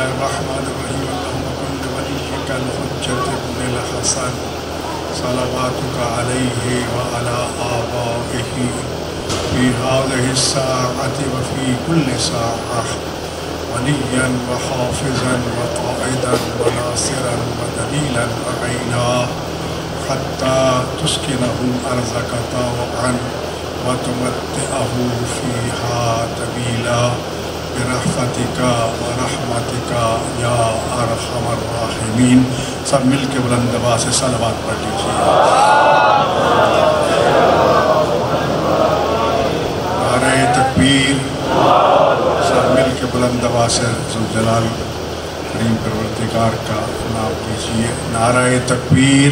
الرحمن الرحيم اللهم كن لوليك الحجة ابن الحسن صلواتك عليه وعلى آبائه في هذه الساعة وفي كل ساعة وليا وحافظا وقائدا وناصرا ودليلا وعينا حتى تسكنه أرضك طوعا وتمتعه فيها طويلا برحمتك ورحمتك يا أرحم الراحمين. سب مل کے بلند آواز سے صلوات پڑھ لیجیے. نعرہ تکبیر. سب مل کے بلند آواز سے ذوالجلال کریم پروردگار کا نام لیجیے. نعرہ تکبیر،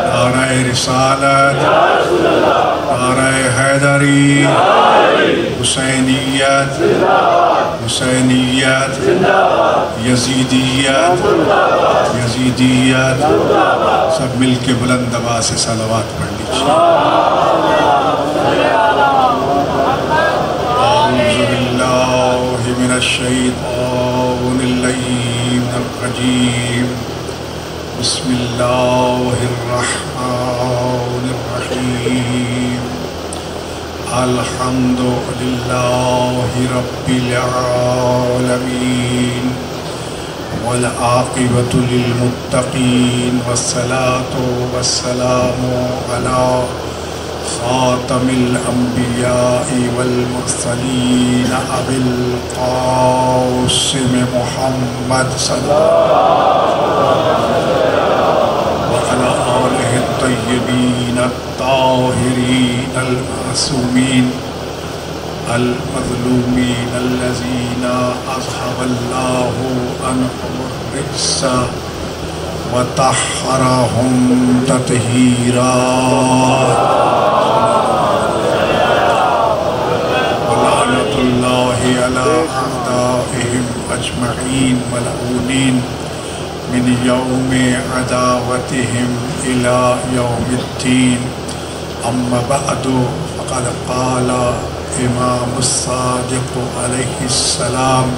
نعرہ رسالت، نعرہ حیدری، حسینیت، حسینیت، یزیدیت، یزیدیت. سب مل کے بلند آواز سے صلوات پڑھ لیجیے. اعوذ باللہ من الشیطان اللعین الرجیم. بسم اللہ الرحمن الرحیم. الحمد للہ رب العالمین والعاقبۃ للمتقین والصلاة والسلام علی خاتم الانبیاء والمرسلین ابی القاسم محمد صلی وعلى آلہ الطیبین الطاہرین المعصومین المظلومین الذین اذهب اللہ عنہم الرجس وطہرہم تطہیرا. ولعنۃ اللہ علی اعدائہم اجمعین ملعونین من یوم عداوتہم الی یوم الدین. اما بعد فقد قال امام الصادق علیہ السلام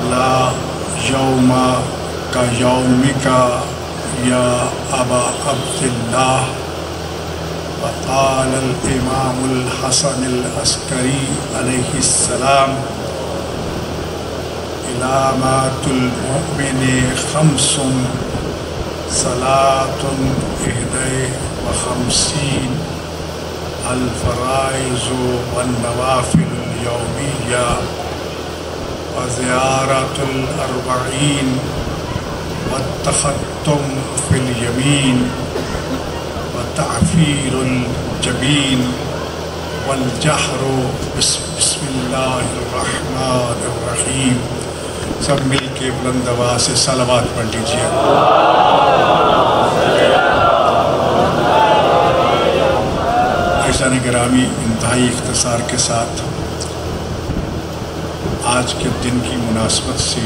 لا یوم کا یومک یا ابا عبداللہ. وقال الامام الحسن العسکری علیہ السلام علامات المؤمن خمس صلاة 51 الفرائض والنوافل اليومية وزيارة الأربعين والتختم في اليمين وتعفير الجبين والجهر بسم الله الرحمن الرحيم. سب مل کے بلند آواز سے صلوات پڑھ لیجیے. عزیزان گرامی، انتہائی اختصار کے ساتھ آج کے دن کی مناسبت سے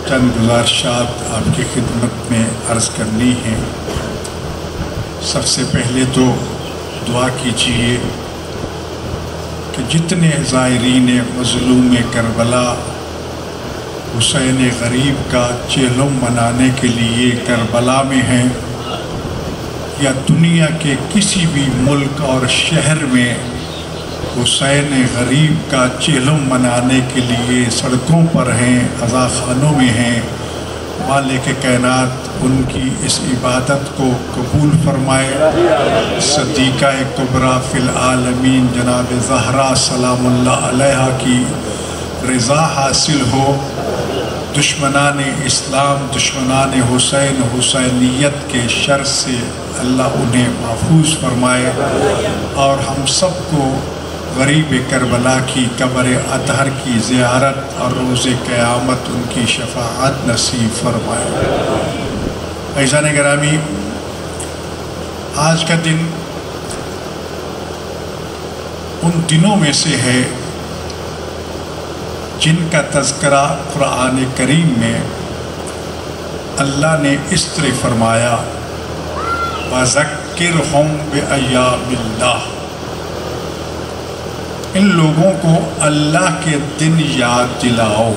چند گزارشات آپ کی خدمت میں عرض کرنی ہیں. سب سے پہلے تو دعا کیجیے کہ جتنے زائرین مظلوم کربلا حسین غریب کا چہلم منانے کے لیے کربلا میں ہیں یا دنیا کے کسی بھی ملک اور شہر میں حسین غریب کا چہلم منانے کے لیے سڑکوں پر ہیں، عزاخانوں میں ہیں، مالک کائنات ان کی اس عبادت کو قبول فرمائے. صدیقہ کبریٰ فی العالمین جناب زہرا سلام اللہ علیہا کی رضا حاصل ہو. دشمنان اسلام، دشمنان حسین، حسینیت کے شر سے اللہ انہیں محفوظ فرمائے اور ہم سب کو غریب کربلا کی قبر اطہر کی زیارت اور روز قیامت ان کی شفاعت نصیب فرمائے. عزیزان گرامی، آج کا دن ان دنوں میں سے ہے جن کا تذکرہ قرآن کریم میں اللہ نے اس طرح فرمایا وَذَكِّرْهُمْ بِأَيَّامِ اللَّهِ. ان لوگوں کو اللہ کے دن یاد دلاؤ۔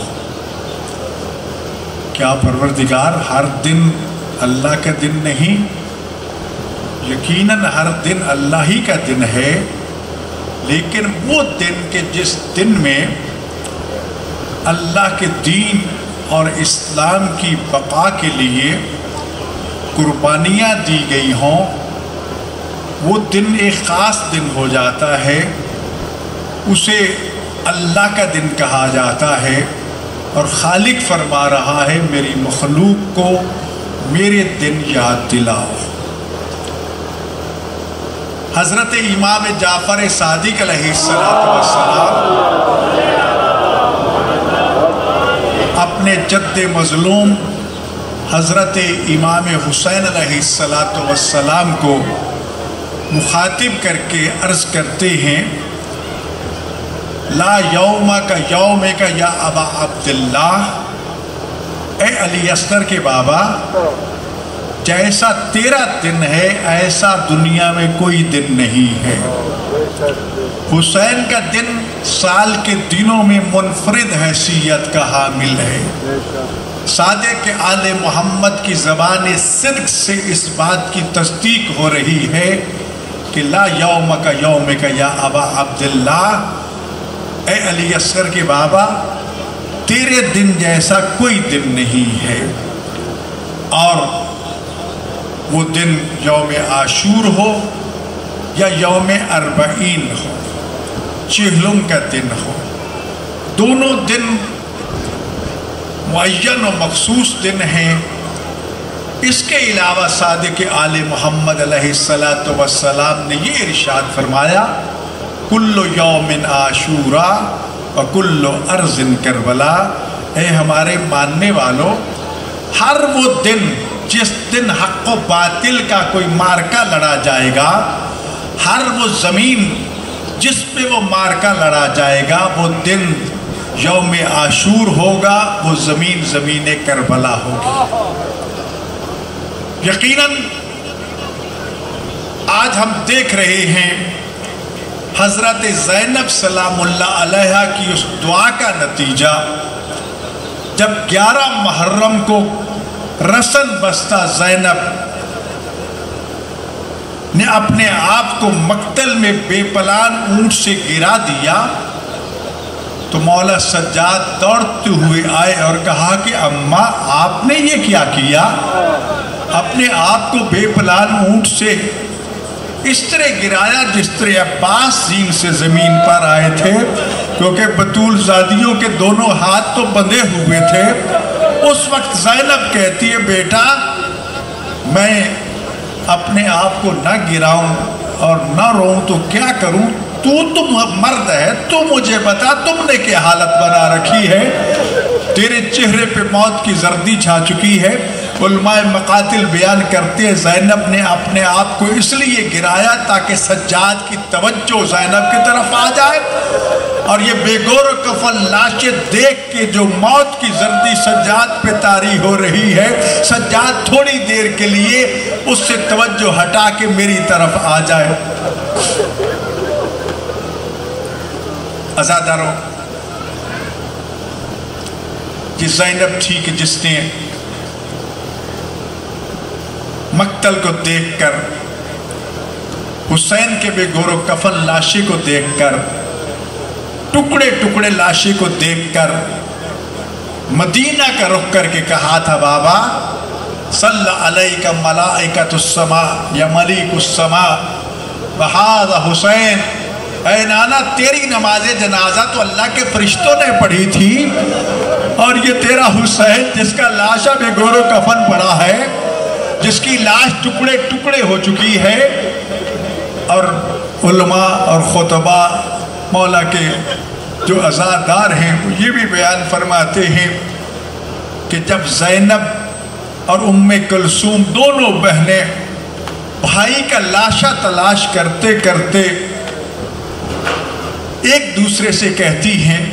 کیا پروردگار ہر دن اللہ کا دن نہیں؟ یقیناً ہر دن اللہ ہی کا دن ہے، لیکن وہ دن کہ جس دن میں اللہ کے دین اور اسلام کی بقا کے لیے قربانیاں دی گئی ہوں، وہ دن ایک خاص دن ہو جاتا ہے، اسے اللہ کا دن کہا جاتا ہے۔ اور خالق فرما رہا ہے میری مخلوق کو میرے دن یاد دلاؤ۔ حضرت امام جعفر صادق علیہ السلام اپنے جد مظلوم حضرت امام حسین علیہ السلام کو مخاطب کر کے عرض کرتے ہیں، لا یوم کا یوم کا یا ابا عبداللہ، اے علی اصغر کے بابا، جیسا تیرا دن ہے ایسا دنیا میں کوئی دن نہیں ہے۔ حسین کا دن سال کے دنوں میں منفرد حیثیت کا حامل ہے۔ صادق آل محمد کی زبان صدق سے اس بات کی تصدیق ہو رہی ہے کہ لا یوم کا یوم کا یا ابا عبداللہ، اے علی اصغر کے بابا، تیرے دن جیسا کوئی دن نہیں ہے۔ اور وہ دن یوم عاشور ہو یا یوم اربعین ہو، چہلم کا دن ہو، دونوں دن معین و مخصوص دن ہیں۔ اس کے علاوہ صادق آل محمد علیہ السلام نے یہ ارشاد فرمایا، کل یوم عاشورا و کل ارض کربلا، اے ہمارے ماننے والوں، ہر وہ دن جس دن حق و باطل کا کوئی مارکا لڑا جائے گا، ہر وہ زمین جس پہ وہ مارکا لڑا جائے گا، وہ دن یوم عاشور ہوگا، وہ زمین زمین کربلا ہوگی۔ یقیناً آج ہم دیکھ رہے ہیں حضرت زینب سلام اللہ علیہا کی اس دعا کا نتیجہ، جب 11 محرم کو رسن بستہ زینب نے اپنے آپ کو مقتل میں بے پلان اونٹ سے گرا دیا، تو مولا سجاد دوڑتے ہوئے آئے اور کہا کہ اماں آپ نے یہ کیا کیا؟ اپنے آپ کو بے پلان اونٹ سے اس طرح گرایا جس طرح عباس زین سے زمین پر آئے تھے، کیونکہ بطول زادیوں کے دونوں ہاتھ تو بندھے ہوئے تھے۔ اس وقت زینب کہتی ہے، بیٹا میں اپنے آپ کو نہ گراؤں اور نہ روؤں تو کیا کروں؟ تم مرد ہے، تو مجھے بتا تم نے کیا حالت بنا رکھی ہے؟ تیرے چہرے پہ موت کی زردی چھا چکی ہے۔ علماء مقاتل بیان کرتے ہیں زینب نے اپنے آپ کو اس لیے گرایا تاکہ سجاد کی توجہ زینب کی طرف آ جائے، اور یہ بے گور و کفن لاشیں دیکھ کے جو موت کی زردی سجاد پہ طاری ہو رہی ہے، سجاد تھوڑی دیر کے لیے اس سے توجہ ہٹا کے میری طرف آ جائے۔ عزاداروں، یہ زینب تھی کہ جس نے مقتل کو دیکھ کر، حسین کے بے گور و کفن لاشی کو دیکھ کر، ٹکڑے ٹکڑے لاشی کو دیکھ کر مدینہ کا رخ کر کے کہا تھا، بابا صلی علیہ ملائکۃ السماء یا ملیک السماء وہذا حسین، اے نانا تیری نماز جنازہ تو اللہ کے فرشتوں نے پڑھی تھی، اور یہ تیرا حسین جس کا لاشا بے گور و کفن پڑا ہے، جس کی لاش ٹکڑے ٹکڑے ہو چکی ہے۔ اور علماء اور خطبہ مولا کے جو عزادار ہیں وہ یہ بھی بیان فرماتے ہیں کہ جب زینب اور ام کلثوم دونوں بہنیں بھائی کا لاشا تلاش کرتے کرتے ایک دوسرے سے کہتی ہیں،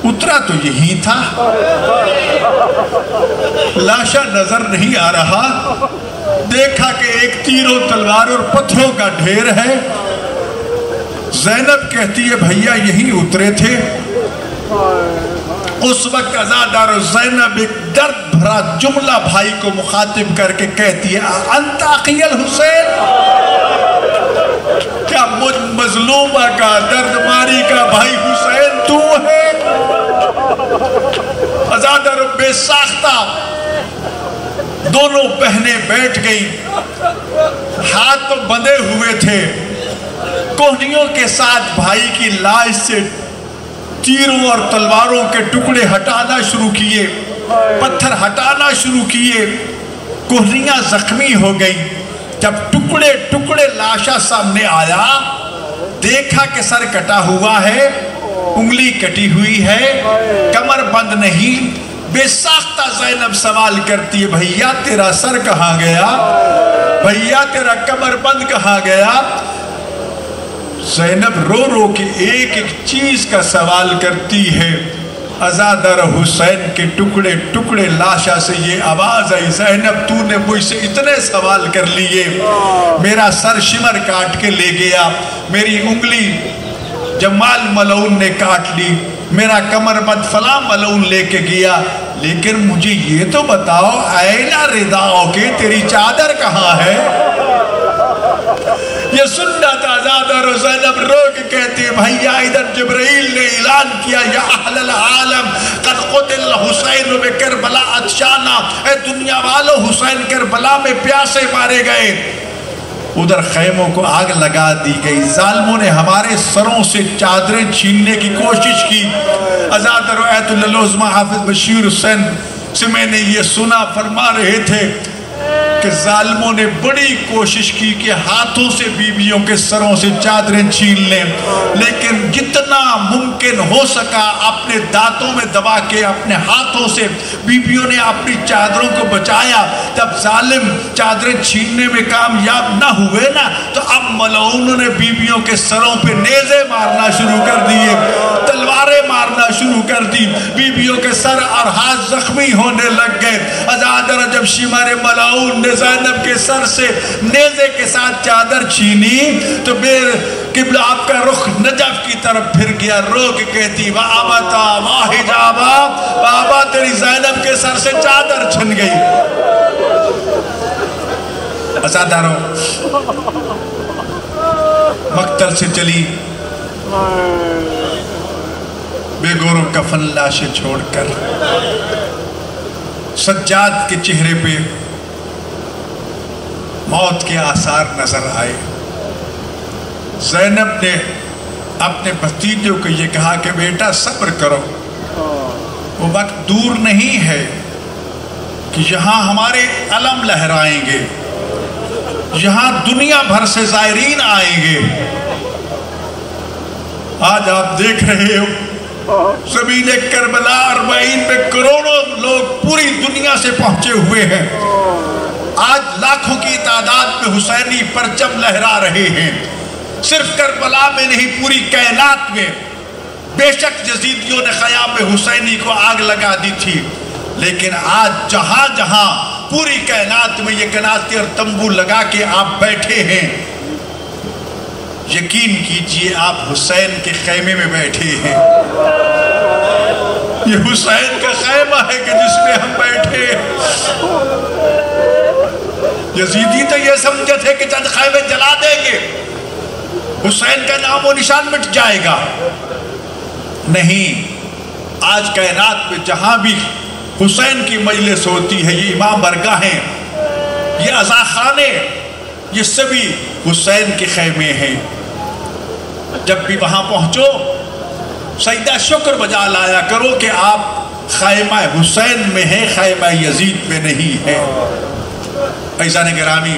اترا تو یہی تھا، لاشا نظر نہیں آ رہا، دیکھا کہ ایک تیر و تلوار اور پتھروں کا ڈھیر ہے۔ زینب کہتی ہے بھیا یہیں اترے تھے۔ اس وقت عزادار زینب ایک درد بھرا جملہ بھائی کو مخاطب کر کے کہتی ہے انت اخی الحسین، کیا مجھ مظلومہ کا درد ماری کا بھائی حسین تو ہے؟ عزادار بے ساختہ دونوں بہنیں بیٹھ گئیں، ہاتھ تو بندھے ہوئے تھے، کوہنیوں کے ساتھ بھائی کی لاش سے تیروں اور تلواروں کے ٹکڑے ہٹانا شروع کیے، پتھر ہٹانا شروع کیے، کوہنیاں زخمی ہو گئیں۔ جب ٹکڑے ٹکڑے لاشا سامنے آیا، دیکھا کہ سر کٹا ہوا ہے، انگلی کٹی ہوئی ہے، کمر بند نہیں، بے ساختہ زینب سوال کرتی ہے بھیا تیرا سر کہاں گیا؟ بھیا تیرا کمر بند کہاں گیا؟ زینب رو رو کے ایک ایک چیز کا سوال کرتی ہے۔ عزادار حسین کے ٹکڑے ٹکڑے لاشا سے یہ آواز آئی زینب تو نے مجھ سے اتنے سوال کر لیے، میرا سر شمر کاٹ کے لے گیا، میری انگلی جمال ملعون نے کاٹ لی، میرا کمر بند فلاں ملعون لے کے گیا، لیکن مجھے یہ تو بتاؤ اینا رداؤ کے تیری چادر کہاں ہے؟ یہ سننا تھا عزادار زینب رو کے کہتے ہیں بھائیا ادھر جبرائیل نے اعلان کیا یا اہل العالم قد قتل حسین بکربلا عطشانا، اے دنیا والو حسین کربلا میں پیاسے مارے گئے۔ ادھر خیموں کو آگ لگا دی گئی، ظالموں نے ہمارے سروں سے چادریں چھیننے کی کوشش کی۔ عزادار ایت اللہ العظمہ حافظ بشیر حسین سے میں نے یہ سنا، فرما رہے تھے کہ ظالموں نے بڑی کوشش کی کہ ہاتھوں سے بیویوں کے سروں سے چادریں چھین لیں، لیکن جتنا ممکن ہو سکا اپنے دانتوں میں دبا کے اپنے ہاتھوں سے بیویوں نے اپنی چادروں کو بچایا۔ جب ظالم چادریں چھیننے میں کامیاب نہ ہوئے نا تو اب ملعونوں نے بیویوں کے سروں پہ نیزے مارنا شروع کر دیے، تلواریں مارنا شروع کر دی، بیویوں کے سر اور ہاتھ زخمی ہونے لگ گئے۔ عزادار جب شمار ملعون نے زینب کے سر سے نیزے کے ساتھ چادر چھینی تو میرے قبلہ آپ کا رخ نجف کی طرف پھر گیا، رو کے کہتی وَآبَتَا وَاحِجَابَا، بابا تیری زینب کے سر سے چادر چھن گئی۔ عزاداروں مقتل سے چلی بے گور و کفن لاشیں چھوڑ کر، سجاد کے چہرے پہ موت کے آثار نظر آئے۔ زینب نے اپنے بھتیجوں کو یہ کہا کہ بیٹا صبر کرو، وہ وقت دور نہیں ہے کہ یہاں ہمارے علم لہرائیں گے، یہاں دنیا بھر سے زائرین آئیں گے۔ آج آپ دیکھ رہے ہو زمین کربلا اربعین پہ کروڑوں لوگ پوری دنیا سے پہنچے ہوئے ہیں، آج لاکھوں کی تعداد میں حسینی پرچم لہرا رہے ہیں، صرف کربلا میں نہیں پوری کائنات میں۔ بے شک یزیدیوں نے خیام حسینی کو آگ لگا دی تھی، لیکن آج جہاں جہاں پوری کائنات میں یہ کناتی اور تمبو لگا کے آپ بیٹھے ہیں، یقین کیجئے آپ حسین کے خیمے میں بیٹھے ہیں۔ یہ حسین کا خیمہ ہے کہ جس میں ہم بیٹھے ہیں۔ یزیدی تو یہ سمجھے تھے کہ چند خیمے جلا دیں گے حسین کا نام و نشان مٹ جائے گا، نہیں، آج کائنات میں جہاں بھی حسین کی مجلس ہوتی ہے، یہ امام برگاہیں، یہ عزاخانے، یہ سبھی حسین کے خیمے ہیں۔ جب بھی وہاں پہنچو سجدہ شکر بجا لایا کرو کہ آپ خیمہ حسین میں ہیں، خیمہ یزید میں نہیں ہے۔ عزیزان گرامی،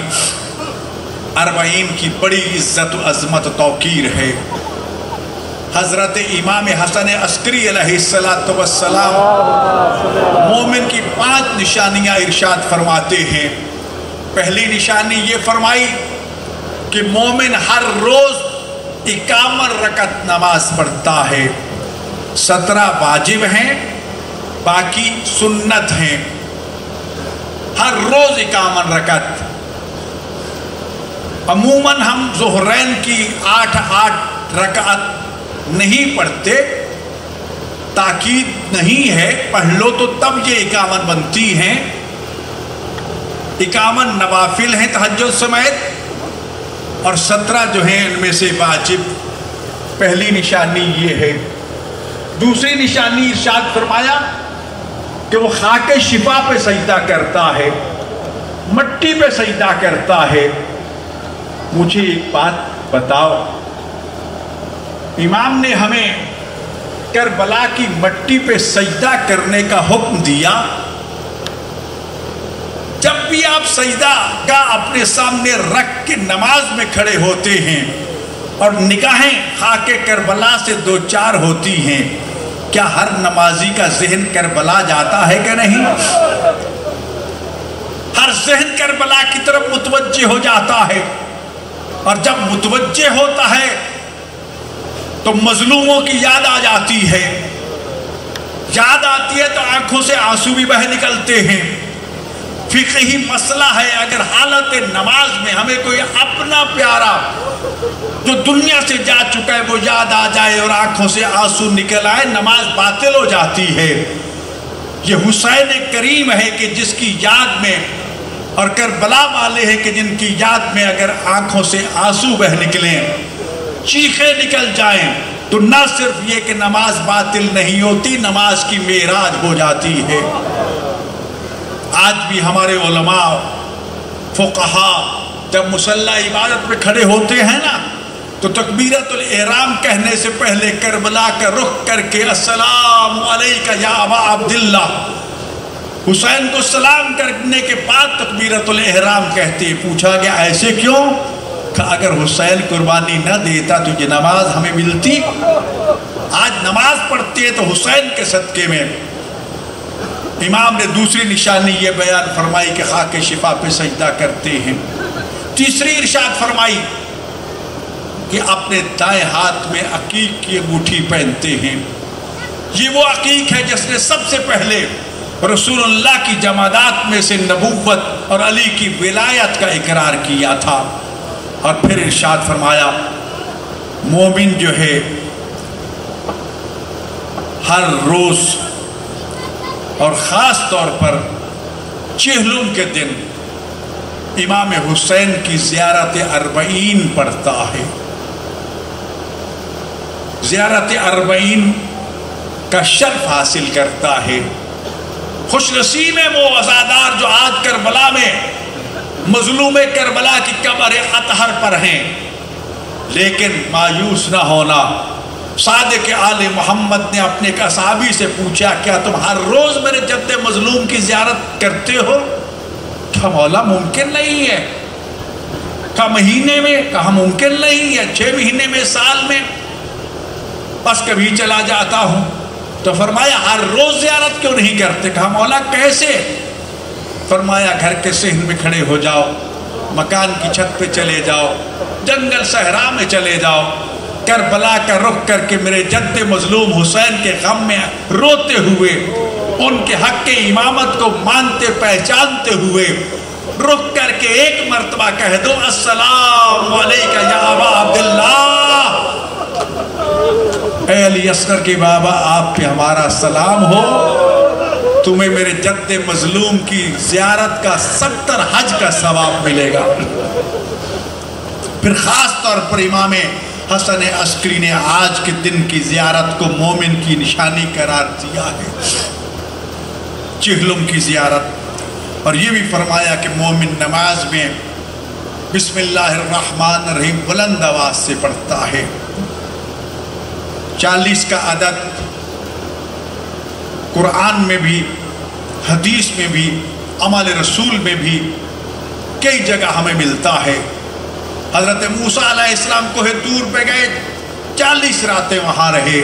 اربعین کی بڑی عزت و عظمت و توقیر ہے۔ حضرت امام حسن عسکری علیہ السلام مومن کی 5 نشانیاں ارشاد فرماتے ہیں۔ پہلی نشانی یہ فرمائی کہ مومن ہر روز 51 رکعت نماز پڑھتا ہے، 17 واجب ہیں، باقی سنت ہیں، ہر روز 51 رکعت۔ عموماً ہم ظہرین کی 8 رکعت نہیں پڑھتے، تاکید نہیں ہے، پڑھ لو تو تب یہ 51 بنتی ہیں۔ 51 نوافل ہیں تہجد سمیت، اور 17 جو ہیں ان میں سے واجب۔ پہلی نشانی یہ ہے۔ دوسری نشانی ارشاد فرمایا کہ وہ خاک شفا پہ سجدہ کرتا ہے، مٹی پہ سجدہ کرتا ہے۔ مجھے ایک بات بتاؤ، امام نے ہمیں کربلا کی مٹی پہ سجدہ کرنے کا حکم دیا، جب بھی آپ سجدہ کا اپنے سامنے رکھ کے نماز میں کھڑے ہوتے ہیں اور نگاہیں خاک کربلا سے دو چار ہوتی ہیں، کیا ہر نمازی کا ذہن کربلا جاتا ہے کہ نہیں؟ ہر ذہن کربلا کی طرف متوجہ ہو جاتا ہے، اور جب متوجہ ہوتا ہے تو مظلوموں کی یاد آ جاتی ہے، یاد آتی ہے تو آنکھوں سے آنسو بھی بہہ نکلتے ہیں۔ فقہی مسئلہ ہے، اگر حالت نماز میں ہمیں کوئی اپنا پیارا جو دنیا سے جا چکا ہے وہ یاد آ جائے اور آنکھوں سے آنسو نکل آئے، نماز باطل ہو جاتی ہے۔ یہ حسین کریم ہے کہ جس کی یاد میں، اور کربلا والے ہیں کہ جن کی یاد میں اگر آنکھوں سے آنسو بہ نکلیں، چیخیں نکل جائیں، تو نہ صرف یہ کہ نماز باطل نہیں ہوتی، نماز کی معراج ہو جاتی ہے۔ آج بھی ہمارے علماء فقہا جب مصلی عبادت میں کھڑے ہوتے ہیں نا، تو تکبیرۃ الاحرام کہنے سے پہلے کربلا کا رخ کر کے السلام علیکہ یا ابا عبداللہ، حسین کو سلام کرنے کے بعد تکبیرۃ الاحرام کہتے ہیں۔ پوچھا گیا ایسے کیوں؟ کہ اگر حسین قربانی نہ دیتا تو یہ نماز ہمیں ملتی؟ آج نماز پڑھتے ہیں تو حسین کے صدقے میں۔ امام نے دوسری نشانی یہ بیان فرمائی کہ خاک شفا پہ سجدہ کرتے ہیں۔ تیسری ارشاد فرمائی کہ اپنے دائیں ہاتھ میں عقیق کی انگوٹھی پہنتے ہیں۔ یہ وہ عقیق ہے جس نے سب سے پہلے رسول اللہ کی جمادات میں سے نبوت اور علی کی ولایت کا اقرار کیا تھا۔ اور پھر ارشاد فرمایا مومن جو ہے ہر روز اور خاص طور پر چہلم کے دن امام حسین کی زیارت 40 پڑھتا ہے۔ زیارت 40 کا شرف حاصل کرتا ہے۔ خوش نصیب ہے وہ عزادار جو آج کربلا میں مظلوم کربلا کی قبر اطہر پر ہیں، لیکن مایوس نہ ہونا۔ صادق آل محمد نے اپنے ایک صحابی سے پوچھا کیا تم ہر روز میرے جد مظلوم کی زیارت کرتے ہو؟ کہا مولا ممکن نہیں ہے۔ کہا مہینے میں؟ کہا ممکن نہیں ہے۔ 6 مہینے میں، سال میں؟ بس کبھی چلا جاتا ہوں۔ تو فرمایا ہر روز زیارت کیوں نہیں کرتے؟ کہا مولا کیسے؟ فرمایا گھر کے صحن میں کھڑے ہو جاؤ، مکان کی چھت پہ چلے جاؤ، جنگل صحرا میں چلے جاؤ، کربلا کا رخ کر کے میرے جد مظلوم حسین کے غم میں روتے ہوئے، ان کے حق کے امامت کو مانتے پہچانتے ہوئے رخ کر کے ایک مرتبہ کہہ دو السلام علیکہ یا ابا عبداللہ، اے علی اصغر کے بابا آپ پہ ہمارا سلام ہو، تمہیں میرے جد مظلوم کی زیارت کا 70 حج کا ثواب ملے گا۔ پھر خاص طور پر امام حسن عسکری نے آج کے دن کی زیارت کو مومن کی نشانی قرار دیا ہے، چہلم کی زیارت۔ اور یہ بھی فرمایا کہ مومن نماز میں بسم اللہ الرحمن الرحیم بلند آواز سے پڑھتا ہے۔ 40 کا عدد قرآن میں بھی، حدیث میں بھی، عمل رسول میں بھی کئی جگہ ہمیں ملتا ہے۔ حضرت موسیٰ علیہ السلام کوہ طور پہ گئے، 40 راتیں وہاں رہے۔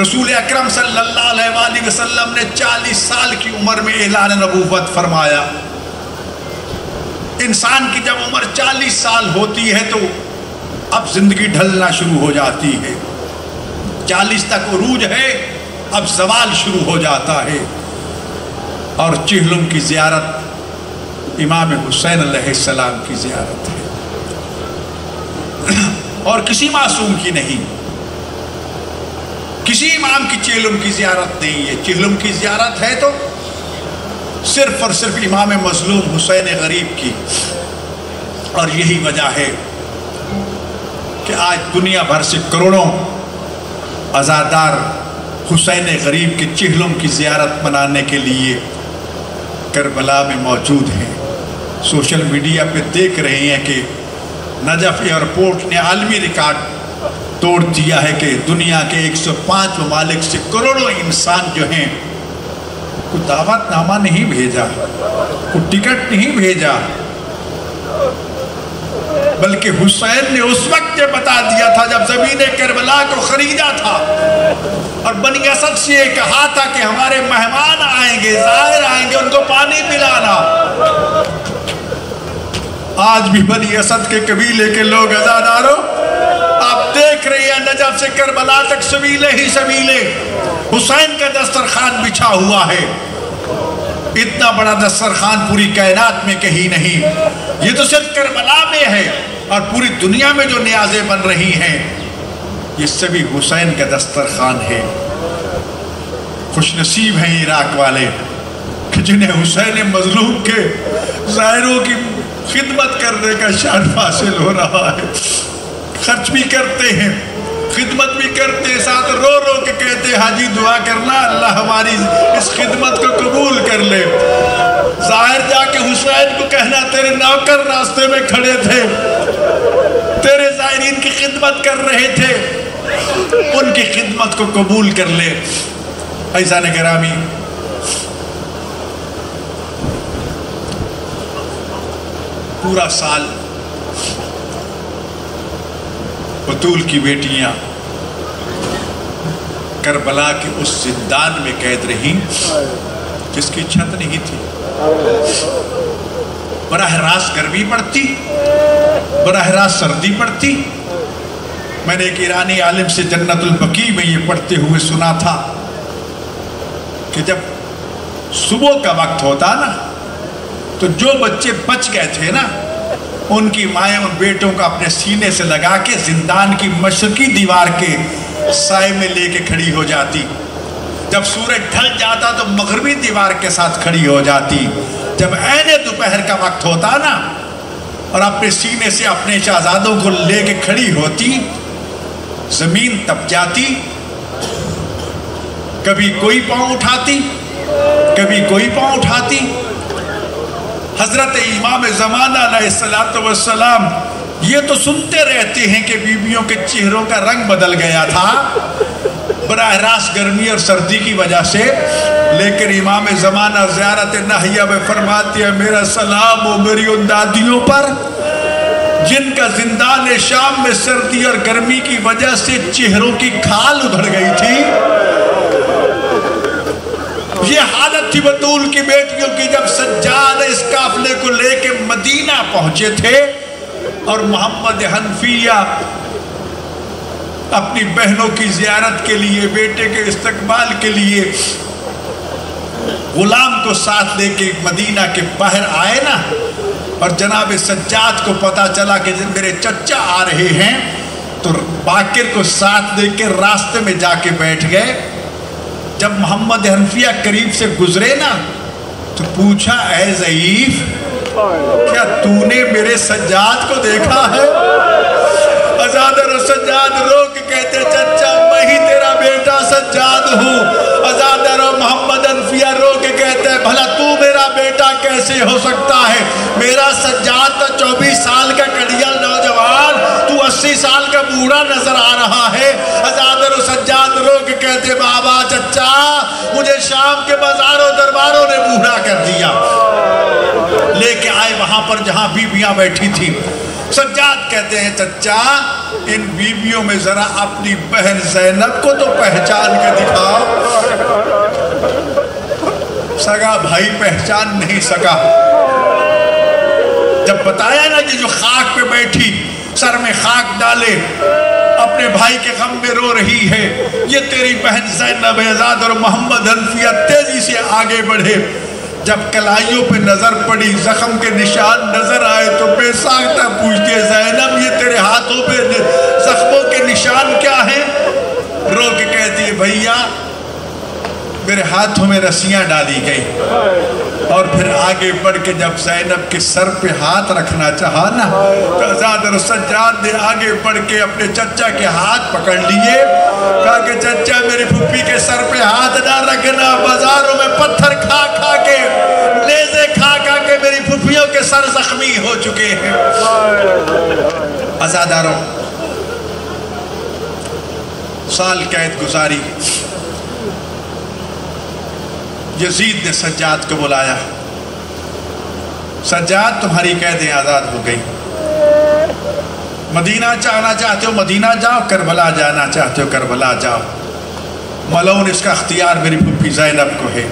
رسول اکرم صلی اللہ علیہ وآلہ وسلم نے 40 سال کی عمر میں اعلان نبوت فرمایا۔ انسان کی جب عمر 40 سال ہوتی ہے تو اب زندگی ڈھلنا شروع ہو جاتی ہے، 40 تک عروج ہے، اب زوال شروع ہو جاتا ہے۔ اور چہلم کی زیارت امام حسین علیہ السلام کی زیارت ہے۔ اور کسی معصوم کی نہیں، کسی امام کی چہلم کی زیارت نہیں ہے۔ چہلم کی زیارت ہے تو صرف اور صرف امام مظلوم حسین غریب کی، اور یہی وجہ ہے کہ آج دنیا بھر سے کروڑوں عزادار حسین غریب کے چہلم کی زیارت منانے کے لیے کربلا میں موجود ہیں۔ سوشل میڈیا پہ دیکھ رہے ہیں کہ نجف ایئرپورٹ نے عالمی ریکارڈ توڑ دیا ہے کہ دنیا کے 105 ممالک سے کروڑوں انسان جو ہیں، کوئی دعوت نامہ نہیں بھیجا، کوئی ٹکٹ نہیں بھیجا، بلکہ حسین نے اس وقت یہ بتا دیا تھا جب زمین کربلا کو خریدا تھا اور بنی اسد سے یہ کہا تھا کہ ہمارے مہمان آئیں گے، زائر آئیں گے، ان کو پانی پلانا۔ آج بھی بنی اسد کے قبیلے کے لوگ عزاداروں، آپ دیکھ رہے ہیں نجف سے کربلا تک سبیلے ہی سبیلے حسین کا دسترخوان بچھا ہوا ہے۔ اتنا بڑا دسترخوان پوری کائنات میں کہیں نہیں، یہ تو صرف کربلا میں ہے، اور پوری دنیا میں جو نیازیں بن رہی ہیں یہ سبھی حسین کا دسترخوان ہے۔ خوش نصیب ہیں عراق والے کہ جنہیں حسین مظلوم کے زائروں کی خدمت کرنے کا شان حاصل ہو رہا ہے۔ خرچ بھی کرتے ہیں، خدمت بھی کرتے ہیں، ساتھ رو رو کے کہتے ہیں حاجی دعا کرنا اللہ ہماری اس خدمت کو قبول کر لے۔ ظاہر جا کے حسین کو کہنا تیرے نوکر راستے میں کھڑے تھے، تیرے زائرین کی خدمت کر رہے تھے، ان کی خدمت کو قبول کر لے۔ عزیزان گرامی، پورا سال بطول کی بیٹیاں کربلا کے اس زندان میں قید رہیں جس کی چھت نہیں تھی۔ براہ راست گرمی پڑتی، براہ راست سردی پڑتی۔ میں نے ایک ایرانی عالم سے جنت البقیع میں یہ پڑھتے ہوئے سنا تھا کہ جب صبح کا وقت ہوتا نا تو جو بچے بچ گئے تھے نا، ان کی مائیں ان بیٹوں کو اپنے سینے سے لگا کے زندان کی مشرقی دیوار کے سائے میں لے کے کھڑی ہو جاتی۔ جب سورج ڈھل جاتا تو مغربی دیوار کے ساتھ کھڑی ہو جاتی۔ جب عین دوپہر کا وقت ہوتا نا اور اپنے سینے سے اپنے شہزادوں کو لے کے کھڑی ہوتی، زمین تپ جاتی، کبھی کوئی پاؤں اٹھاتی، کبھی کوئی پاؤں اٹھاتی۔ حضرت امام زمانہ علیہ السلام یہ تو سنتے رہتے ہیں کہ بیویوں کے چہروں کا رنگ بدل گیا تھا براہ راست گرمی اور سردی کی وجہ سے، لیکن امام زمانہ زیارت ناہیہ میں فرماتے ہیں میرا سلام ہو میری ان دادیوں پر جن کا زندان شام میں سردی اور گرمی کی وجہ سے چہروں کی کھال ادھڑ گئی تھی۔ یہ حالت تھی بطول کی بیٹیوں کی جب سجاد اس قافلے کو لے کے مدینہ پہنچے تھے اور محمد حنفیہ اپنی بہنوں کی زیارت کے لیے، بیٹے کے استقبال کے لیے غلام کو ساتھ لے کے مدینہ کے باہر آئے نا، اور جناب سجاد کو پتا چلا کہ میرے چچا آ رہے ہیں تو باقر کو ساتھ لے کے راستے میں جا کے بیٹھ گئے۔ جب محمد حنفیہ قریب سے گزرے نا تو پوچھا اے ضعیف، کیا تو نے میرے سجاد کو دیکھا ہے؟ عزادر و سجاد رو کے کہتے چچا میں ہی تیرا بیٹا سجاد ہوں۔ عزادر و محمد حنفیہ رو کے کہتے ہیں بھلا تو میرا بیٹا کیسے ہو سکتا ہے؟ میرا سجاد تو 24 سال کا کڑیل نوجوان، تو 80 سال کا بوڑھا نظر آ رہا ہے۔ عزادر و سجاد رو کے کہتے بابا چچا مجھے شام کے بازاروں درباروں نے بوڑھا کر دیا۔ لے کے آئے وہاں پر جہاں بیویاں بیٹھی تھی۔ سجاد کہتے ہیں چچا ان بیویوں میں ذرا اپنی بہن زینب کو تو پہچان کے دکھاؤ۔ سگا بھائی پہچان نہیں سکا۔ جب بتایا نا کہ جو خاک پہ بیٹھی سر میں خاک ڈالے اپنے بھائی کے غم میں رو رہی ہے، یہ تیری بہن زینب ہے۔ عزادر اور محمد حنفیہ تیزی سے آگے بڑھے۔ جب کلائیوں پہ نظر پڑی، زخم کے نشان نظر آئے تو بے ساختہ پوچھتے زینب یہ تیرے ہاتھوں پہ میرے ہاتھوں میں رسیاں ڈالی گئی اور پھر آگے بڑھ کے جب زینب کے سر پہ ہاتھ رکھنا چاہا نا تو آزاد اور سجاد نے آگے بڑھ کے اپنے چچا کے ہاتھ پکڑ لیے، کہا کہ چچا میری پھپھی کے سر پہ ہاتھ نہ رکھنا، بازاروں میں پتھر کھا کھا کے لیزے کھا کھا کے میری پھپھیوں کے سر زخمی ہو چکے ہیں۔ عزاداروں، سال قید گزاری، یزید نے سجاد کو بلایا، سجاد تمہاری قیدیں آزاد ہو گئی، مدینہ جانا چاہتے ہو مدینہ جاؤ، کربلا جانا چاہتے ہو کربلا جاؤ، ملعون اس کا اختیار میری پھپھی زینب کو ہے۔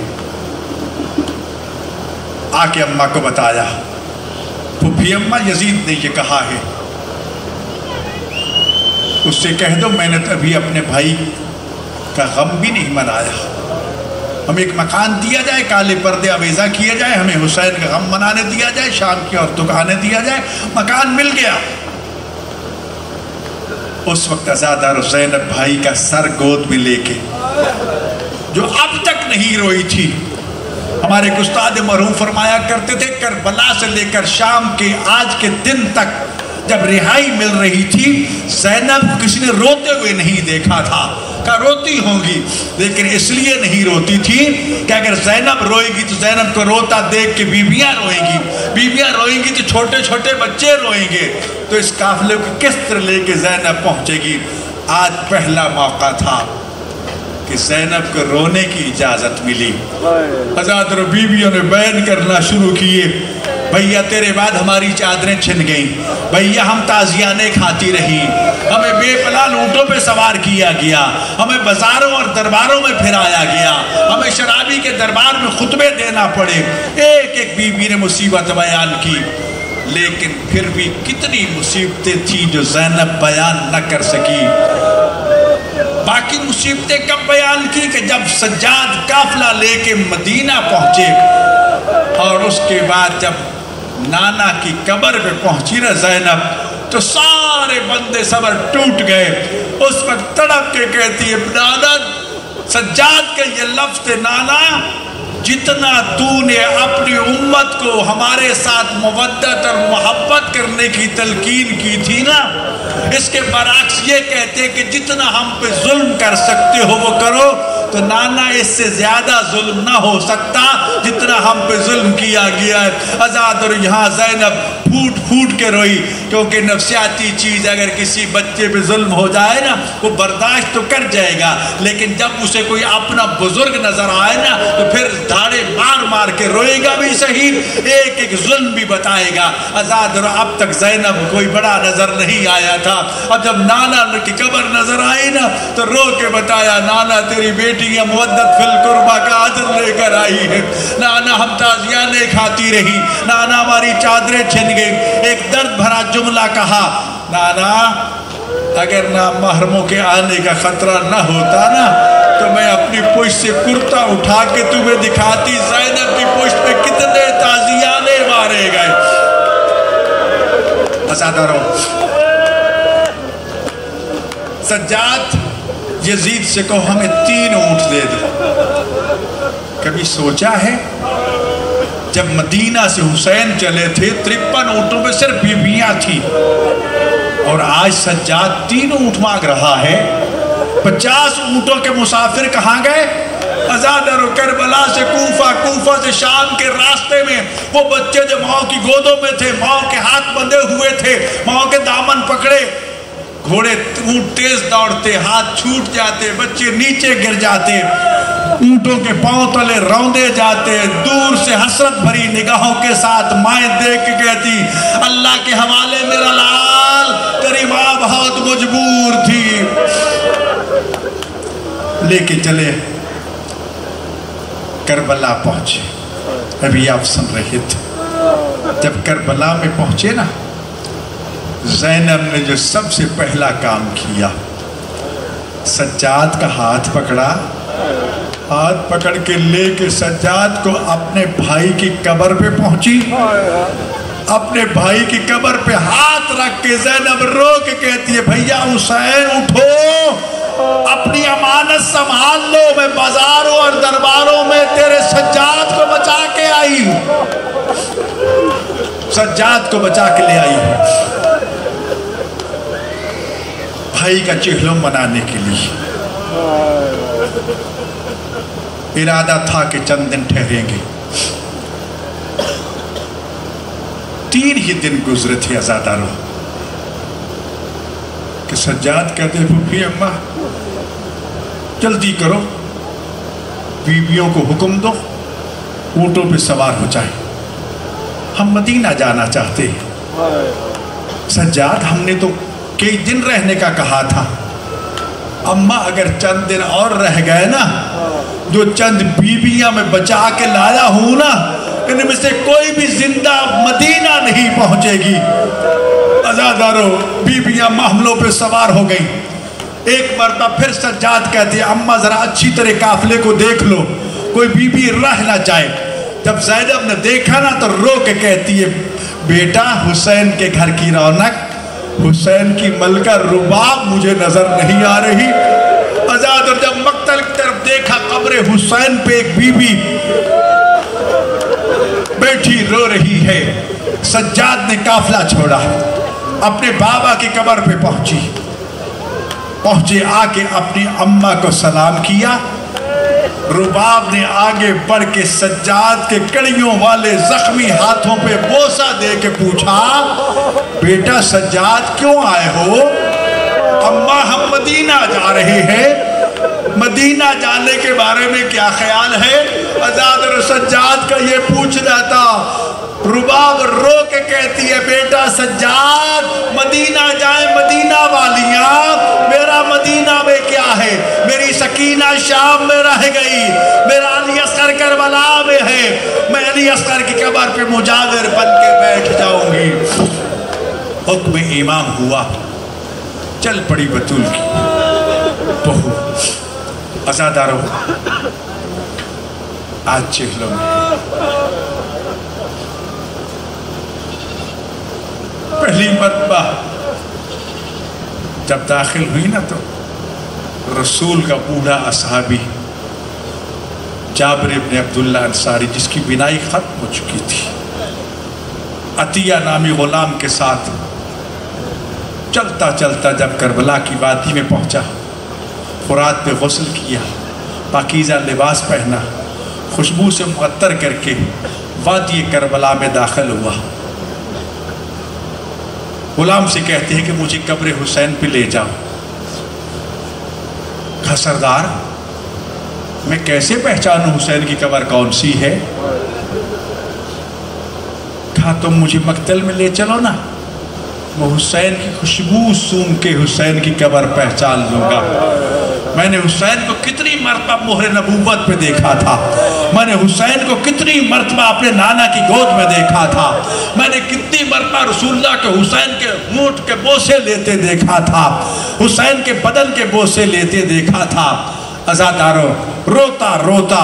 آ کے اماں کو بتایا، پھپھی اماں یزید نے یہ کہا ہے، اس سے کہہ دو میں نے ابھی اپنے بھائی کا غم بھی نہیں منایا، ہمیں ایک مکان دیا جائے، کالے پردے آویزہ کیا جائے، ہمیں حسین کا غم منانے دیا جائے، شام کی عورتوں کو آنے دیا جائے۔ مکان مل گیا۔ اس وقت عزادار و زینب بھائی کا سر گود میں لے کے، جو اب تک نہیں روئی تھی، ہمارے ایک استاد مرحوم فرمایا کرتے تھے کربلا سے لے کر شام کے آج کے دن تک جب رہائی مل رہی تھی، زینب کسی نے روتے ہوئے نہیں دیکھا تھا، کہا روتی ہوں گی، لیکن اس لیے نہیں روتی تھی کہ اگر زینب روئے گی تو زینب کو روتا دیکھ کے بیویاں روئیں گی، بیویاں روئیں گی تو چھوٹے چھوٹے بچے روئیں گے، تو اس قافلے کو کس طرح لے کے زینب پہنچے گی۔ آج پہلا موقع تھا کہ زینب کو رونے کی اجازت ملی۔ حضرات اور بیویوں نے بیان کرنا شروع کیے، بھیا تیرے بعد ہماری چادریں چھن گئیں، بھیا ہم تازیانے کھاتی رہی، ہمیں بے پلان اونٹوں پہ سوار کیا گیا، ہمیں بازاروں اور درباروں میں پھرایا گیا، ہمیں شرابی کے دربار میں خطبے دینا پڑے۔ ایک ایک بیوی نے مصیبت بیان کی، لیکن پھر بھی کتنی مصیبتیں تھیں جو زینب بیان نہ کر سکی۔ باقی مصیبتیں کب بیان کی کہ جب سجاد قافلہ لے کے مدینہ پہنچے اور اس کے بعد جب نانا کی قبر پہ پہنچی نا زینب تو سارے بندے صبر ٹوٹ گئے۔ اس وقت تڑپ کے کہتی ہے نانا، سجاد کا یہ لفظ نانا، جتنا تو نے اپنی امت کو ہمارے ساتھ مودت اور محبت کرنے کی تلقین کی تھی نا، اس کے برعکس یہ کہتے کہ جتنا ہم پہ ظلم کر سکتے ہو وہ کرو، تو نانا اس سے زیادہ ظلم نہ ہو سکتا جتنا ہم پہ ظلم کیا گیا ہے۔ آزاد اور یہاں زینب پھوٹ پھوٹ کے روئی، کیونکہ نفسیاتی چیز اگر کسی بچے پہ ظلم ہو جائے نا وہ برداشت تو کر جائے گا، لیکن جب اسے کوئی اپنا بزرگ نظر آئے نا تو پھر دھاڑے مار مار کے روئے گا بھی صحیح، ایک ایک ظلم بھی بتائے گا۔ آزاد اور اب تک زینب کوئی بڑا نظر نہیں آیا تھا، اب جب نانا کی قبر نظر آئی نا تو رو کے بتایا نانا تیری بیٹی مودت فی القربہ کا عجر لے کر آئی ہے، نانا ہم تازیانے کھاتی رہی، نانا ہماری چادریں چھن گئی۔ ایک درد بھرا جملہ کہا، نانا اگر نا محرموں کے آنے کا خطرہ نہ ہوتا نا تو میں اپنی پشت سے کرتا اٹھا کے تمہیں دکھاتی زینب کی پشت پہ کتنے تازیانے مارے گئے۔ عزاداروں، سجاد یزید سے کہو ہمیں 3 اونٹ دے دو۔ کبھی سوچا ہے جب مدینہ سے حسین چلے تھے 53 اونٹوں پہ صرف بیویاں تھی، اور آج سجاد 3 اونٹ مانگ رہا ہے، 50 اونٹوں کے مسافر کہاں گئے؟ ازادر و کربلا سے کوفہ، کوفہ سے شام کے راستے میں وہ بچے جو ماں کی گودوں میں تھے، ماں کے ہاتھ بندھے ہوئے تھے، ماں کے دامن پکڑے، گھوڑے اونٹ تیز دوڑتے، ہاتھ چھوٹ جاتے، بچے نیچے گر جاتے، اونٹوں کے پاؤں تلے روندے جاتے، دور سے حسرت بھری نگاہوں کے ساتھ مائیں دیکھ کے کہتی اللہ کے حوالے میرا لال، تیری ماں بہت مجبور تھی۔ لے کے چلے کربلا پہنچے۔ ابھی آپ سن رہے تھے جب کربلا میں پہنچے نا، زینب نے جو سب سے پہلا کام کیا، سجاد کا ہاتھ پکڑا، ہاتھ پکڑ کے لے کے سجاد کو اپنے بھائی کی قبر پہ پہنچی، اپنے بھائی کی قبر پہ ہاتھ رکھ کے زینب رو کے کہتی ہے بھیا حسین اٹھو، اپنی امانت سنبھال لو، میں بازاروں اور درباروں میں تیرے سجاد کو بچا کے آئی ہوں، سجاد کو بچا کے لے آئی ہوں بھائی کا چہلم منانے کے لیے۔ ارادہ تھا کہ چند دن ٹھہریں گے، 3 ہی دن گزرے تھے عزاداروں کہ سجاد کہتے ہیں پھوپھی اماں جلدی کرو، بیویوں کو حکم دو اونٹوں پہ سوار ہو جائیں، ہم مدینہ جانا چاہتے ہیں۔ سجاد ہم نے تو کئی دن رہنے کا کہا تھا، اماں اگر چند دن اور رہ گئے نا، جو چند بیویاں میں بچا کے لایا ہوں نا، ان میں سے کوئی بھی زندہ مدینہ نہیں پہنچے گی۔ عزاداروں بیویاں حملوں پہ سوار ہو گئی۔ ایک مرتبہ پھر سجاد کہتے ہیں اماں ذرا اچھی طرح قافلے کو دیکھ لو، کوئی بیوی رہ نہ جائے۔ جب زینب نے دیکھا نا تو رو کے کہتی ہے بیٹا حسین کے گھر کی رونق، حسین کی ملکہ رباب مجھے نظر نہیں آ رہی۔ عزادار جب مقتل کی طرف دیکھا، قبر حسین پہ ایک بیوی بیٹھی رو رہی ہے۔ سجاد نے قافلہ چھوڑا، اپنے بابا کی قبر پہ پہنچے، آ کے اپنی اماں کو سلام کیا۔ رباب نے آگے بڑھ کے سجاد کے کڑیوں والے زخمی ہاتھوں پہ بوسہ دے کے پوچھا بیٹا سجاد کیوں آئے ہو؟ اماں ہم مدینہ جا رہے ہیں، مدینہ جانے کے بارے میں کیا خیال ہے؟ عزادار سجاد کا یہ پوچھ رہا تھا۔ رباب رو کے کہتی ہے بیٹا سجاد مدینہ جائیں، مدینہ والیاں، میرا مدینہ میں کیا ہے؟ میری سکینہ شام میں رہ گئی، میرا علی اصغر کربلا میں ہے، میں علی اصغر کی قبر پہ مجاور بن کے بیٹھ جاؤں گی۔ حکم امام ہوا، چل پڑی بطول کی بہو۔ عزاداروں آج چہلوں میں پہلی مرتبہ جب داخل ہوئی نا تو رسول کا بوڑھا اصحابی جابر ابن عبداللہ انصاری، جس کی بینائی ختم ہو چکی تھی، عطیہ نامی غلام کے ساتھ چلتا چلتا جب کربلا کی وادی میں پہنچا، فرات پہ غسل کیا، پاکیزہ لباس پہنا، خوشبو سے معطر کر کے وادی کربلا میں داخل ہوا۔ غلام سے کہتے ہیں کہ مجھے قبر حسین پہ لے جاؤ۔ کہا سردار میں کیسے پہچانوں حسین کی قبر کون سی ہے؟ کہا تم مجھے مقتل میں لے چلو نا، میں حسین کی خوشبو سونگھ کے حسین کی قبر پہچان لوں گا۔ میں نے حسین کو کتنی مرتبہ مہر نبوت پہ دیکھا تھا، میں نے حسین کو کتنی مرتبہ اپنے نانا کی گود میں دیکھا تھا، میں نے کتنی مرتبہ رسول اللہ کے حسین کے ہونٹ کے بوسے لیتے دیکھا تھا، حسین کے بدن کے بوسے لیتے دیکھا تھا۔ عزاداروں روتا روتا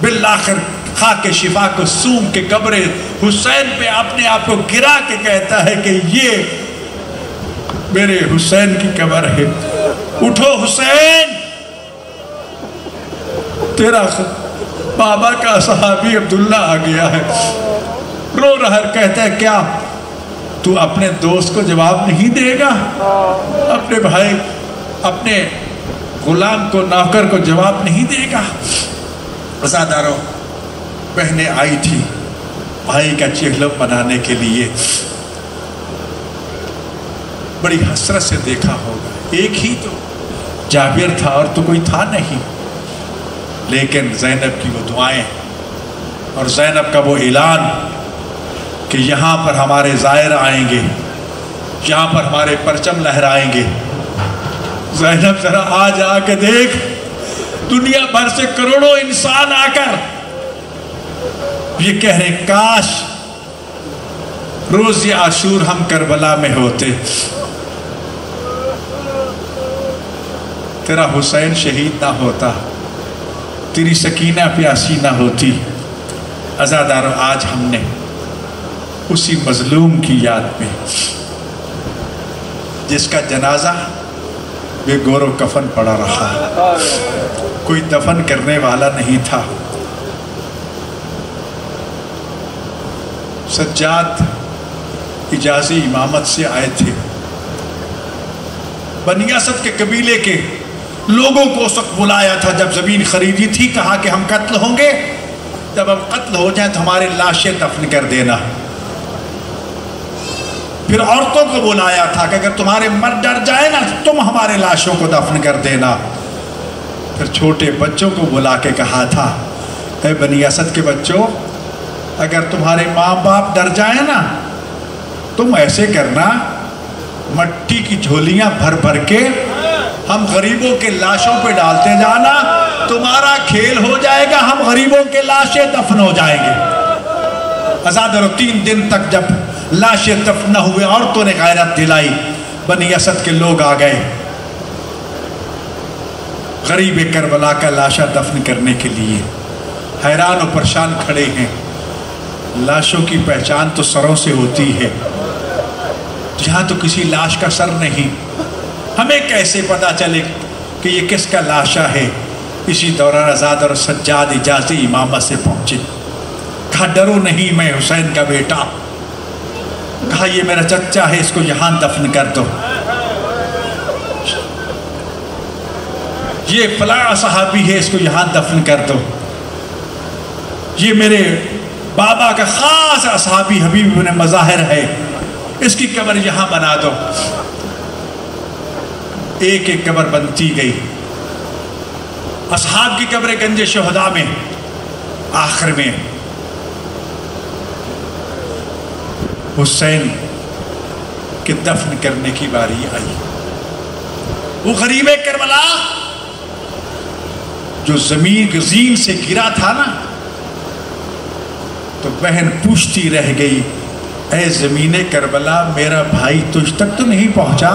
بالآخر خاک شفا کو سونگھ کے قبر حسین پہ اپنے آپ کو گرا کے کہتا ہے کہ یہ میرے حسین کی قبر ہے۔ اٹھو حسین، تیرا بابا کا صحابی عبداللہ آ گیا ہے۔ رو رہا کہتا ہے کیا تو اپنے دوست کو جواب نہیں دے گا؟ اپنے بھائی، اپنے غلام کو، نوکر کو جواب نہیں دے گا؟ عزاداروں بہنیں آئی تھی بھائی کا چہلم منانے کے لیے، بڑی حسرت سے دیکھا ہوگا، ایک ہی تو جابر تھا اور تو کوئی تھا نہیں، لیکن زینب کی وہ دعائیں اور زینب کا وہ اعلان کہ یہاں پر ہمارے زائر آئیں گے، یہاں پر ہمارے پرچم لہرائیں گے۔ زینب ذرا آج آ کے دیکھ، دنیا بھر سے کروڑوں انسان آ کر یہ کہہ رہے کاش روز عاشور ہم کربلا میں ہوتے، تیرا حسین شہید نہ ہوتا، تیری سکینہ پیاسی نہ ہوتی۔ عزاداروں آج ہم نے اسی مظلوم کی یاد میں، جس کا جنازہ بے گور و کفن پڑا رہا، کوئی دفن کرنے والا نہیں تھا۔ سجاد اجازی امامت سے آئے تھے، بنی اسد کے قبیلے کے لوگوں کو اس وقت بلایا تھا جب زمین خریدی تھی، کہا کہ ہم قتل ہوں گے، جب ہم قتل ہو جائیں تو ہمارے لاشیں دفن کر دینا۔ پھر عورتوں کو بلایا تھا کہ اگر تمہارے مرد ڈر جائے نا تو تم ہمارے لاشوں کو دفن کر دینا۔ پھر چھوٹے بچوں کو بلا کے کہا تھا، اے بنی اسد کے بچوں، اگر تمہارے ماں باپ ڈر جائیں نا تم ایسے کرنا، مٹی کی جھولیاں بھر بھر کے ہم غریبوں کے لاشوں پہ ڈالتے جانا، تمہارا کھیل ہو جائے گا، ہم غریبوں کے لاشیں دفن ہو جائیں گے۔ آزاد اور 3 دن تک جب لاشیں دفن نہ ہوئے، عورتوں نے غیرت دلائی، بنی اسد کے لوگ آ گئے غریب کربلا کا لاشا دفن کرنے کے لیے، حیران و پریشان کھڑے ہیں۔ لاشوں کی پہچان تو سروں سے ہوتی ہے، جہاں تو کسی لاش کا سر نہیں، ہمیں کیسے پتا چلے کہ یہ کس کا لاشا ہے؟ اسی دوران آزاد اور سجاد اجازی امامت سے پہنچے، کہا ڈرو نہیں، میں حسین کا بیٹا، کہا یہ میرا چچا ہے، اس کو یہاں دفن کر دو، یہ فلاں صحابی ہے، اس کو یہاں دفن کر دو، یہ میرے بابا کا خاص اصحابی حبیب ابن مظاہر ہے، اس کی قبر یہاں بنا دو۔ ایک ایک قبر بنتی گئی، اصحاب کی قبر گنج شہداء میں، آخر میں حسین کے دفن کرنے کی باری آئی۔ وہ غریب کربلا جو زمین سے گرا تھا نا، تو بہن پوچھتی رہ گئی، اے زمین کربلا میرا بھائی تجھ تک تو نہیں پہنچا؟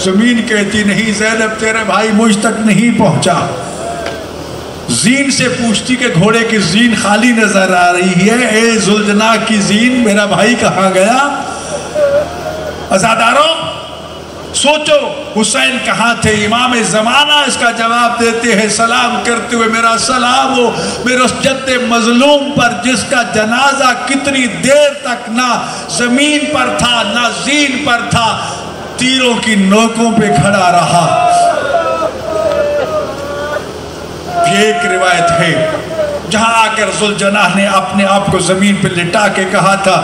زمین کہتی نہیں زینب تیرا بھائی مجھ تک نہیں پہنچا۔ زین سے پوچھتی کہ گھوڑے کی زین خالی نظر آ رہی ہے، اے ذوالجناح کی زین میرا بھائی کہاں گیا؟ عزاداروں سوچو حسین کہاں تھے؟ امام زمانہ اس کا جواب دیتے ہیں سلام کرتے ہوئے، میرا سلام ہو میرے اس جد مظلوم پر جس کا جنازہ کتنی دیر تک نہ زمین پر تھا نہ زین پر تھا، تیروں کی نوکوں پہ کھڑا رہا۔ یہ ایک روایت ہے جہاں آ کر ذوالجناح نے اپنے آپ کو زمین پہ لٹا کے کہا تھا،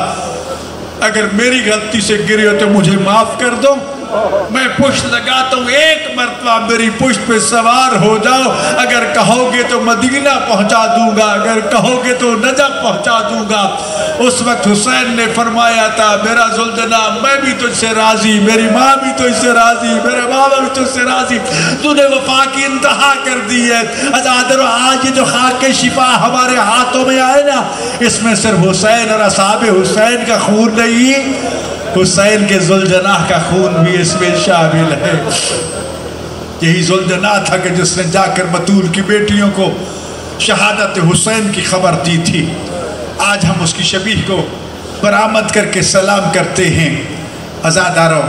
اگر میری غلطی سے گرے ہو تو مجھے معاف کر دو، میں پشت لگاتا ہوں، ایک مرتبہ میری پشت پہ سوار ہو جاؤ، اگر کہو گے تو مدینہ پہنچا دوں گا، اگر کہو گے تو نجف پہنچا دوں گا۔ اس وقت حسین نے فرمایا تھا، میرا ذوالجناح میں بھی تجھ سے راضی، میری ماں بھی تجھ سے راضی، میرے بابا بھی تجھ سے راضی، تو نے وفا کی انتہا کر دی ہے۔ عزادارو آج یہ جو خاک شفا ہمارے ہاتھوں میں آئے نا، اس میں صرف حسین اور اصحاب حسین کا خون نہیں، حسین کے ذوالجناح کا خون بھی اس میں شامل ہے۔ یہی ذوالجناح تھا کہ جس نے جا کر بطول کی بیٹیوں کو شہادت حسین کی خبر دی تھی۔ آج ہم اس کی شبیہ کو برآمد کر کے سلام کرتے ہیں۔ عزاداروں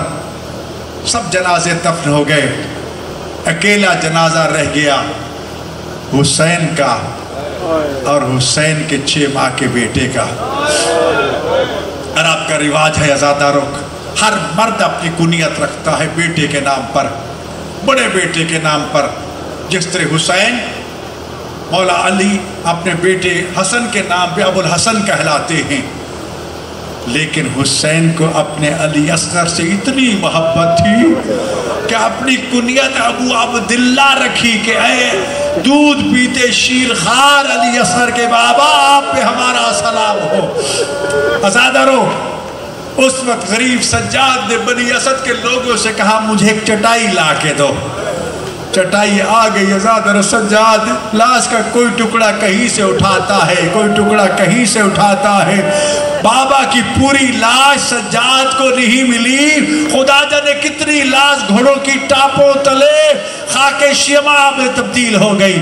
سب جنازے دفن ہو گئے، اکیلا جنازہ رہ گیا حسین کا اور حسین کے 6 ماہ کے بیٹے کا۔ عرب کا رواج ہے عزاداروں، ہر مرد اپنی کنیت رکھتا ہے بیٹے کے نام پر، بڑے بیٹے کے نام پر۔ جس طرح حسین مولا علی اپنے بیٹے حسن کے نام پہ ابو الحسن کہلاتے ہیں، لیکن حسین کو اپنے علی اصغر سے اتنی محبت تھی کہ اپنی کنیت ابو عبداللہ رکھی کہ اے دودھ پیتے شیر خار علی اصغر کے بابا، آپ پہ ہمارا سلام ہو۔ عزادارو اس وقت غریب سجاد نے بنی اسد کے لوگوں سے کہا مجھے ایک چٹائی لا کے دو۔ چٹائی آ گئی، عزادارو سجاد لاش کا کوئی ٹکڑا کہیں سے اٹھاتا ہے، کوئی ٹکڑا کہیں سے اٹھاتا ہے۔ بابا کی پوری لاش سجاد کو نہیں ملی، خدا جانے کتنی لاش گھوڑوں کی ٹاپوں تلے خاک شمع میں تبدیل ہو گئی۔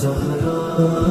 Zahra